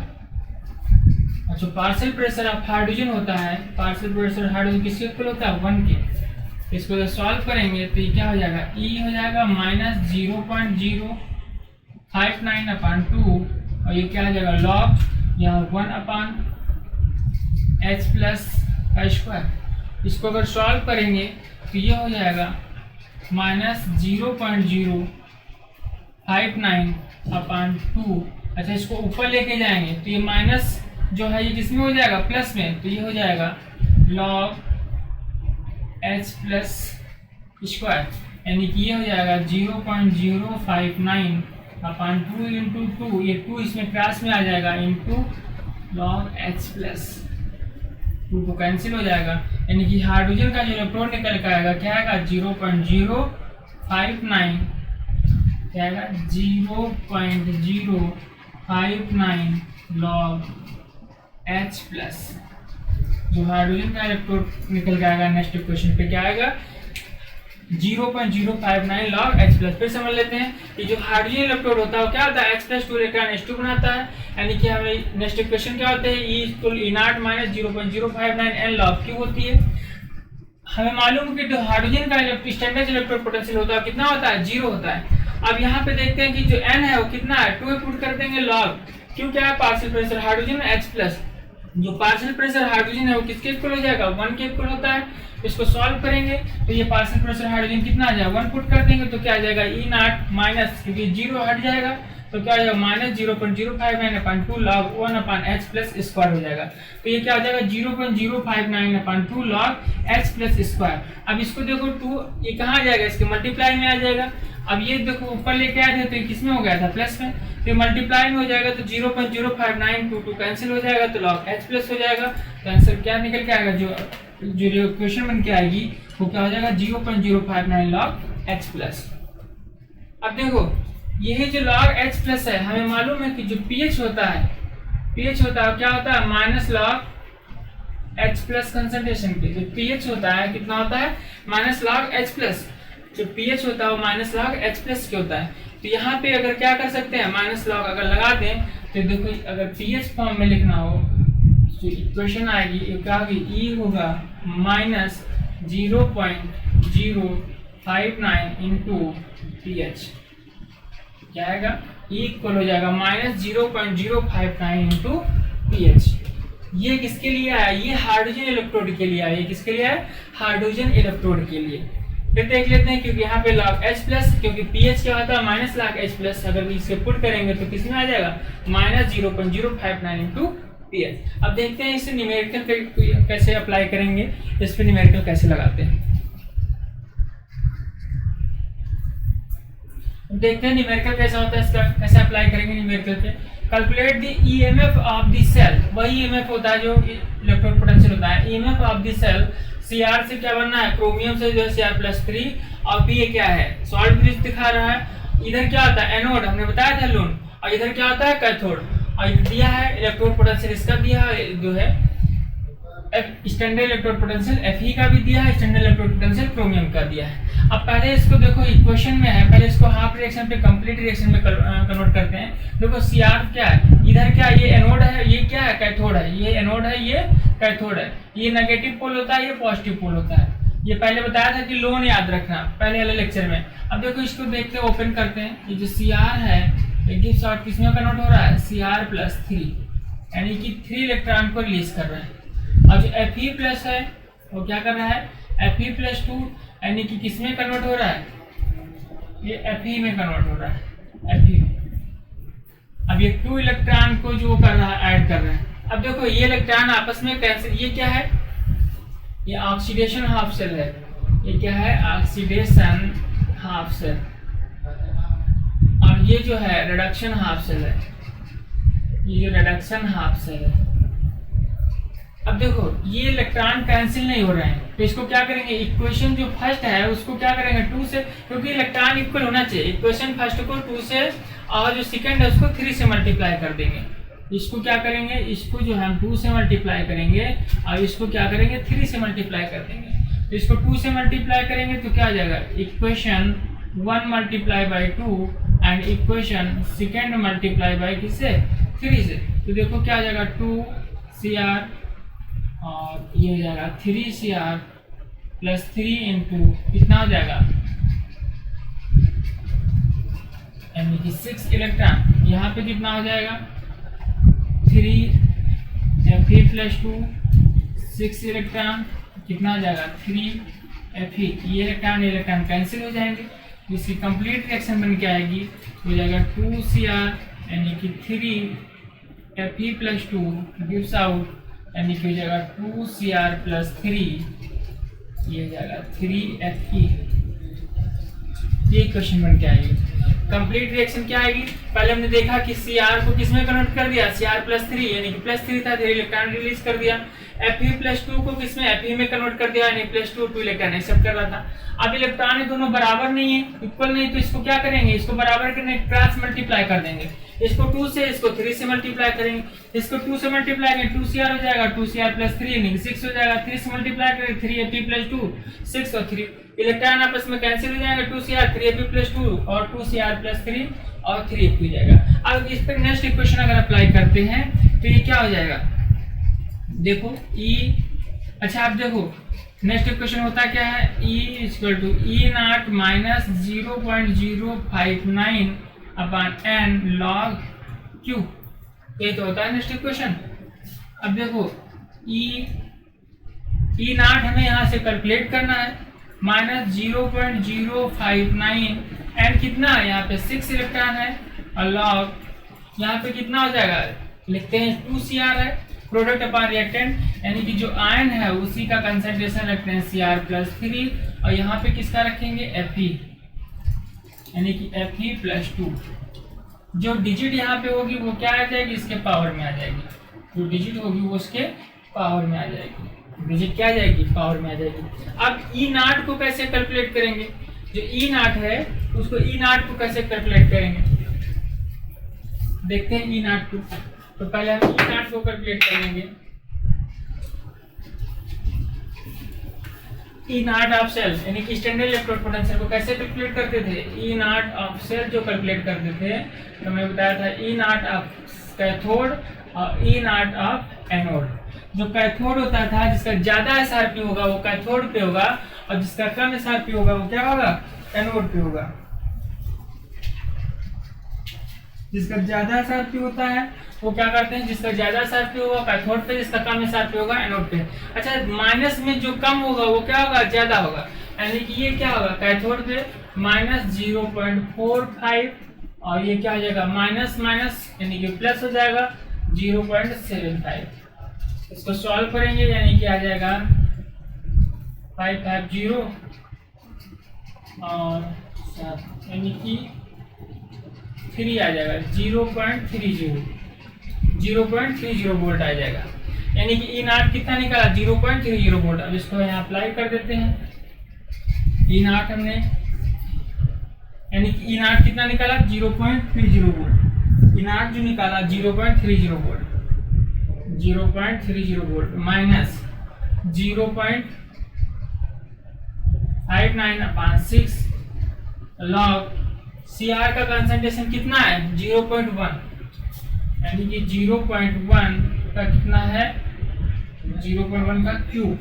अच्छा पार्शियल प्रेशर ऑफ हाइड्रोजन होता है, पार्शियल प्रेशर हाइड्रोजन किसके इक्वल होता है, 1 के। इसको जब सॉल्व करेंगे तो ये क्या हो जाएगा, E हो जाएगा माइनस 0.059 अपॉन 2, और ये क्या हो जाएगा, लॉग यहाँ 1 अपॉन H प्लस का स्क्वायर। इसको अगर सॉल्व करेंगे तो ये हो जाएगा माइनस 0.059 अपॉन 2। अच्छा इसको ऊपर लेके जाएंगे तो ये माइनस जो है ये किसमें हो जाएगा, प्लस में, तो ये हो जाएगा log H प्लस स्क्वायर, यानी कि ये हो जाएगा 0.059 अपॉन 2 इंटू 2, ये 2 इसमें क्रॉस में आ जाएगा, इंटू log H प्लस 2 को कैंसिल हो जाएगा। यानी कि हाइड्रोजन का जो इलेक्ट्रॉन निकल कर आएगा क्या आएगा, 0.059 क्या आएगा, 0.059 log H प्लस, जो हाइड्रोजन का इलेक्ट्रोड निकल के आएगा नेक्स्ट इक्वेशन पे क्या आएगा, 0.059 log H प्लस। फिर समझ लेते हैं कि जो हाइड्रोजन इलेक्ट्रोड होता है वो क्या होता है, H प्लस 2 इलेक्ट्रॉन H2 बनाता है। यानी कि हमें नेक्स्ट इक्वेशन क्या होते हैं, E equal E0 minus 0.059 n log Q होती है। हमें मालूम है कि जो हाइड्रोजन का स्टैंडर्ड इलेक्ट्रोड पोटेंशियल होता है कितना होता है, 0 होता है। अब यहाँ पे देखते हैं कि जो n है वो कितना है, 2 पुट कर देंगे, log Q क्या है, partial pressure hydrogen H plus, जो पार्शियल प्रेशर हाइड्रोजन है वो किसके इक्वल हो जाएगा, 1 के इक्वल होता है। इसको सॉल्व करेंगे तो ये पार्शियल प्रेशर हाइड्रोजन कितना आ जाएगा, 1 पुट कर देंगे तो क्या आ जाएगा, E0 माइनस, क्योंकि 0 हट जाएगा तो तो क्या हो जाएगा -0.059/2 log 1/h प्लस स्क्वायर हो जाएगा। तो ये क्या हो जाएगा 0.059/2 log h प्लस स्क्वायर। अब इसको देखो 2 ये कहाँ आ जाएगा, इसके मल्टीप्लाई में आ जाएगा। अब ये देखो ऊपर लेके आए थे तो ये किस में हो गया था, प्लस में, तो मल्टीप्लाई में हो जाएगा तो 0.05922 कैंसिल हो जाएगा तो log h प्लस हो जाएगा। तो आंसर क्या निकल के आएगा, जो इक्वेशन बन के आएगी वो क्या हो जाएगा 0.059 log h प्लस। अब देखो यही जो log h प्लस है, हमें मालूम है कि जो pH होता है क्या होता है minus log h plus concentration के। जो pH होता है कितना होता है माइनस log h प्लस, जो pH होता है वो माइनस log h प्लस के होता है। तो यहाँ पे अगर क्या कर सकते हैं माइनस log अगर लगा दें तो देखो अगर pH फॉर्म में लिखना हो तो इक्वेशन आएगी क्या होगी, E होगा माइनस 0.059 इंटू pH, क्या आएगा E इक्वल हो जाएगा माइनस 0.059 इंटू pH। ये किसके लिए आया, ये हाइड्रोजन इलेक्ट्रोड के लिए आया। ये किसके लिए है, हाइड्रोजन इलेक्ट्रोड के लिए। फिर देख लेते हैं क्योंकि यहाँ पे log H प्लस, क्योंकि pH क्या होता है माइनस log H प्लस, अगर इसे पुट करेंगे तो किस में आ जाएगा माइनस 0.059 इंटू pH। अब देखते हैं इसे न्यूमेरिकल कैसे अप्लाई करेंगे, इस पे न्यूमेरिकल कैसे लगाते हैं। देखते हैं न्यूमेरिकल कैसा होता है, इसका कैसे अप्लाई करेंगे न्यूमेरिकल पे। Calculate the EMF of the cell, वही ईएमएफ होता है जो इलेक्ट्रोड पोटेंशियल होता है। EMF of the cell Cr से क्या बनना है, क्रोमियम से जो है Cr+3 और P ये क्या है सॉल्ट ब्रिज दिखा रहा है। इधर क्या होता है एनोड, हमने बताया था लोन, और इधर क्या होता है कैथोड। और इधर दिया है इलेक्ट्रोड पोटेंशियल, इसका दिया है जो है स्टैंडर्ड इलेक्ट्रोड पोटेंशियल Fe का भी दिया है, स्टैंडर्ड इलेक्ट्रोड पोटेंशियल क्रोमियम का दिया है। अब पहले इसको देखो इक्वेशन में है, पहले इसको हाफ रिएक्शन पे कंप्लीट रिएक्शन में कन्वर्ट करते हैं। देखो Cr क्या है, इधर क्या ये एनोड है, ये क्या है कैथोड है, ये एनोड है ये कैथोड है, ये नेगेटिव पोल होता है ये पॉजिटिव पोल होता है। ये पहले बताया था कि लोन याद रखना पहले वाले लेक्चर में। अब देखो इसको देखते हैं, ओपन करते हैं। ये जो Cr है ये गिव्स आउट किसमें कन्वर्ट हो रहा है Cr+3, यानी कि 3 इलेक्ट्रॉन को रिलीज कर रहा है। और जो Fe प्लस है वो क्या कर रहा है Fe+2, यानी कि किसमें कन्वर्ट हो रहा है, ये Fe में कन्वर्ट हो रहा है Fe। अब ये 2 इलेक्ट्रॉन को जो कर रहा है ऐड कर रहा है। अब देखो ये इलेक्ट्रॉन आपस में कैंसिल, ये क्या है ये ऑक्सीडेशन हाफ सेल है, ये क्या है ऑक्सीडेशन हाफ सेल, और ये जो है रिडक्शन हाफ सेल है, ये जो रिडक्शन हाफ सेल है। अब देखो ये इलेक्ट्रॉन कैंसिल नहीं हो रहे हैं, तो इसको क्या करेंगे, इक्वेशन जो फर्स्ट है उसको क्या करेंगे 2 से, क्योंकि इलेक्ट्रॉन इक्वल होना चाहिए। इक्वेशन फर्स्ट को 2 से और जो सेकंड है उसको 3 से मल्टीप्लाई कर देंगे। इसको क्या करेंगे, इसको जो हम 2 से मल्टीप्लाई करेंगे और इसको क्या करेंगे 3 से मल्टीप्लाई कर देंगे। तो इसको 2 से मल्टीप्लाई करेंगे तो क्या आ जाएगा, equation 1 multiply by 2 and equation second multiply by किससे 3 से। तो देखो क्या आ जाएगा 2Cr और ये हो जाएगा 3Cr+3 इंटू कितना हो जाएगा, यानी कि 6 इलेक्ट्रॉन। यहाँ पे कितना हो जाएगा 3Fe+2, 6 इलेक्ट्रॉन कितना हो जाएगा 3Fe। ये इलेक्ट्रॉन कैंसिल हो जाएंगे, इसकी कंप्लीट रिएक्शन बन के आएगी, हो जाएगा 2Cr यानी कि 3Fe+2 गिव्स आउट, यानी कि हो जाएगा 2Cr+3, ये हो जाएगा 3Fe। ये क्वेश्चन बन के आएगी। कंप्लीट रिएक्शन क्या आएगी, पहले हमने देखा कि Cr को किसमें कन्वर्ट कर दिया Cr+3, यानी कि +3 था, 3 इलेक्ट्रॉन रिलीज कर दिया। Fe+2 को किसमें Fe में कन्वर्ट कर दिया, यानी +2 2 इलेक्ट्रॉन एक्सेप्ट कर रहा था। अब इलेक्ट्रॉन दोनों बराबर नहीं है, इक्वल नहीं, तो इसको क्या करेंगे, इसको बराबर करने क्रॉस मल्टीप्लाई कर देंगे। इसको 2 से इसको 3 से मल्टीप्लाई करेंगे, इसको 2 से मल्टीप्लाई करेंगे 2Cr हो जाएगा, 2Cr+3 यानी 6 हो जाएगा, 3 से मल्टीप्लाई करेंगे 3Fe+2 6 और 3 इलेक्ट्रॉन आपस में कैंसिल हो जाएगा, 2Cr 3Fe+2 और 2Cr+3 और 3Fe हो जाएगा। अब इस पर नेक्स्ट इक्वेशन अगर अप्लाई करते हैं तो ये क्या हो जाएगा, देखो E, अच्छा आप देखो नेक्स्ट इक्वेशन होता क्या है, E = E0 minus 0.059/n log Q, ये तो होता है नेक्स्ट इक्वेशन। अब देखो E0 हमें यहाँ से कैलकुलेट करना है, माइनस 0.059, n कितना है यहाँ पे 6 इलेक्ट्रॉन है, लॉग यहाँ पे कितना हो जाएगा, लिखते हैं 2Cr है, प्रोडक्ट अपॉन रिएक्टेंट, यानी कि जो आयन है उसी का कंसंट्रेशन रखते हैं Cr+3, और यहाँ पे किसका रखेंगे Fe, यानी कि Fe+2। जो डिजिट यहाँ पे होगी वो क्या आ जाएगी, इसके पावर में आ जाएगी, जो डिजिट होगी वो उसके पावर में आ जाएगी, डिजिट क्या आ जाएगी, पावर में आ जाएगी। अब E0 को कैसे कैलकुलेट करेंगे, जो E0 है उसको E0 को कैसे कैलकुलेट करेंगे, देखते हैं E0 को। तो पहले हम E0 को कैलकुलेट करेंगे। E0 ऑफ सेल यानी कि स्टैंडर्ड इलेक्ट्रोड पोटेंशियल को कैसे कैलकुलेट करते थे, E0 ऑफ सेल जो कैलकुलेट करते थे, तो मैं बताया था E0 ऑफ कैथोड और E0 ऑफ एनोड। जो कैथोड होता था जिसका ज्यादा एसआरपी होगा वो कैथोड पे होगा, और जिसका कम एसआरपी होगा वो क्या होगा, एनोड पे होगा। जिसका ज्यादा एसआरपी होता है वो क्या करते हैं, जिसका ज्यादा एसआरपी होगा कैथोड पे, जिसका कम एसआरपी होगा एनोड पे। अच्छा, माइनस में जो कम होगा वो क्या होगा, ज्यादा होगा, यानी कि ये क्या होगा, कैथोड पे -0.45, और ये क्या हो जाएगा, माइनस माइनस यानी कि प्लस हो जाएगा 0.75। इसको सॉल्व करेंगे यानी कि आ जाएगा 550 और यानी कि 3 आ जाएगा, 0.30 वोल्ट आ जाएगा, यानी कि E0 कितना निकाला, 0.30 वोल्ट। अब इसको यहाँ अप्लाई कर देते हैं, E0 हमने, यानी कि E0 कितना निकाला, 0.30 वोल्ट। E0 जो निकाला 0.30 volt, 0.30 volt minus 0.59/6 log Cr का कंसंट्रेशन कितना है, 0.1, यानी कि 0.1 का कितना है, 0.1 का क्यूब,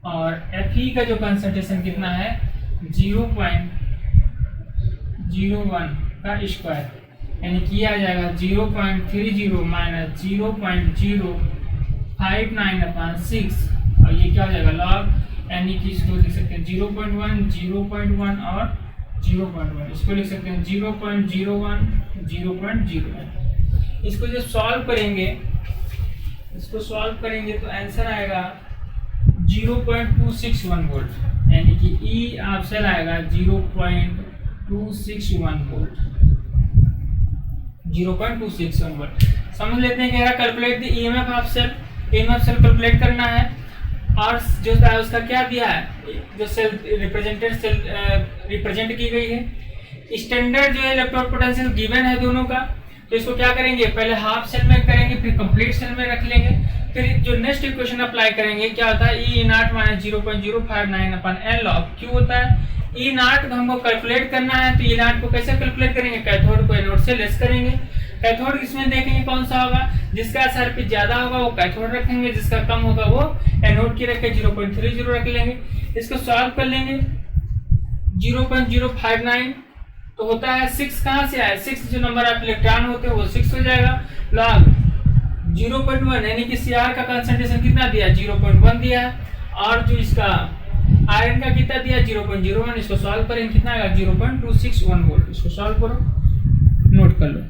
और Fe का जो कंसंट्रेशन कितना है 0.01 का स्क्वायर, यानी कि आ जाएगा 0.30 माइनस 0.059/6, और ये क्या हो जाएगा लॉग, यानी कि इसको लिख सकते हैं 0.1 0.1 और 0.1, इसको लिख सकते हैं 0.01 0.01। इसको जब सॉल्व करेंगे तो आंसर आएगा 0.261 वोल्ट, यानी कि ई ऑफ सेल आएगा 0.261 वोल्ट, 0.261 वोल्ट। समझ लेते हैं कि calculate the EMF of cell, EMF cell calculate करना है, और जो है उसका क्या दिया है, जो सेल रिप्रेजेंट की गई है, स्टैंडर्ड जो है इलेक्ट्रोड पोटेंशियल गिवन है दोनों का। तो इसको क्या करेंगे, पहले हाफ सेल में करेंगे, फिर कंप्लीट सेल में रख लेंगे, फिर जो नेक्स्ट इक्वेशन अप्लाई करेंगे, क्या होता है E0 minus 0.059/N log Q होता है। E0 हमको कैलकुलेट करना है, तो E0 को कैसे कैलकुलेट करेंगे, कैथोड को एनोड से लेस करेंगे। कैथोड इसमें देखेंगे कौन सा होगा, जिसका एसआरपी ज्यादा होगा वो कैथोड रखेंगे, जिसका कम होगा वो एनोड की रख के 0.30 रख लेंगे। इसको सॉल्व कर लेंगे, 0.059 तो होता है 6, कहाँ से आया, 6 जो नंबर ऑफ इलेक्ट्रॉन होते हैं वो 6 हो जाएगा, लॉग 0.1 यानी कि Cr का कंसंट्रेशन कितना दिया, 0.1 दिया है, और जो इसका आयरन का कितना दिया 0.01। इसको सॉल्व करेंगे कितना आएगा 0.261 वोल्ट। इसको सॉल्व करो, नोट कर लो।